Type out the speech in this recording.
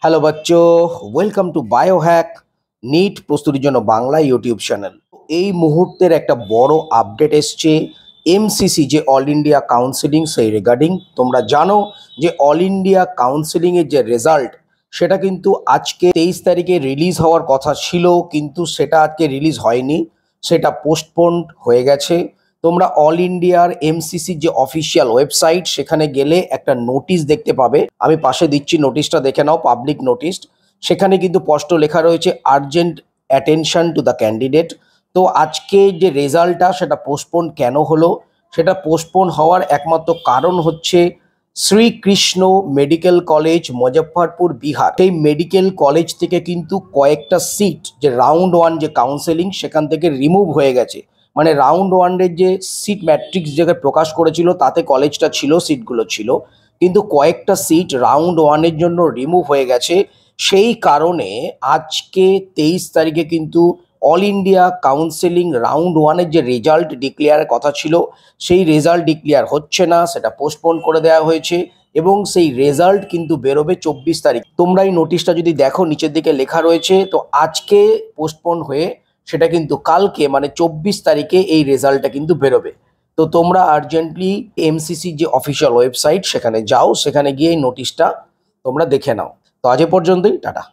Hello বাচ্চো, welcome to Biohack NEET প্রস্তুতির জন্য বাংলা ইউটিউব চ্যানেল। এই মুহূর্তের একটা বড় আপডেট এসছে এমসিসি যে অল ইন্ডিয়া কাউন্সিলিং সেই রিগার্ডিং। তোমরা জানো যে অল ইন্ডিয়া কাউন্সিলিংয়ের যে রেজাল্ট সেটা কিন্তু আজকে 23 তারিখে রিলিজ হওয়ার কথা ছিল, কিন্তু সেটা আজকে রিলিজ হয়নি, সেটা পোস্টপোন্ড হয়ে গেছে। তোমরা অল ইন্ডিয়ার এমসিসির যে অফিসিয়াল ওয়েবসাইট সেখানে গেলে একটা নোটিশ দেখতে পাবে। আমি পাশে দিচ্ছি, নোটিশটা দেখে নাও, পাবলিক নোটিশ। সেখানে কিন্তু স্পষ্ট লেখা রয়েছে urgent attention to the candidate. তো আজকে যে রেজাল্টটা সেটা পোস্টপোন কেন হলো, সেটা পোস্টপোন হওয়ার একমাত্র কারণ হচ্ছে শ্রীকৃষ্ণ মেডিকেল কলেজ মুজফ্ফরপুর বিহার, সেই মেডিকেল কলেজ থেকে কিন্তু কয়েকটা সিট যে রাউন্ড ওয়ান যে কাউন্সেলিং সেখান থেকে রিমুভ হয়ে গেছে। মানে রাউন্ড ওয়ানের যে সিট ম্যাট্রিক্স যেটা প্রকাশ করেছিল তাতে কলেজটা ছিল, সিটগুলো ছিল, কিন্তু কয়েকটা সিট রাউন্ড ওয়ানের জন্য রিমুভ হয়ে গেছে। সেই কারণে আজকে 23 তারিখে কিন্তু অল ইন্ডিয়া কাউন্সেলিং রাউন্ড ওয়ানের যে রেজাল্ট ডিক্লেয়ারের কথা ছিল সেই রেজাল্ট ডিক্লেয়ার হচ্ছে না, সেটা পোস্টপোন করে দেওয়া হয়েছে এবং সেই রেজাল্ট কিন্তু বেরোবে 24 তারিখ। তোমরা এই নোটিশটা যদি দেখো নিচের দিকে লেখা রয়েছে, তো আজকে পোস্টপোন হয়ে সেটা কিন্তু কালকে মানে 24 তারিখে এই রেজাল্টটা কিন্তু বেরোবে। তো তোমরা আর্জেন্টলি এমসিসি যে অফিসিয়াল ওয়েবসাইট সেখানে যাও, সেখানে গিয়ে এই নোটিশটা তোমরা দেখে নাও। তো আজ এ পর্যন্তই, টাটা।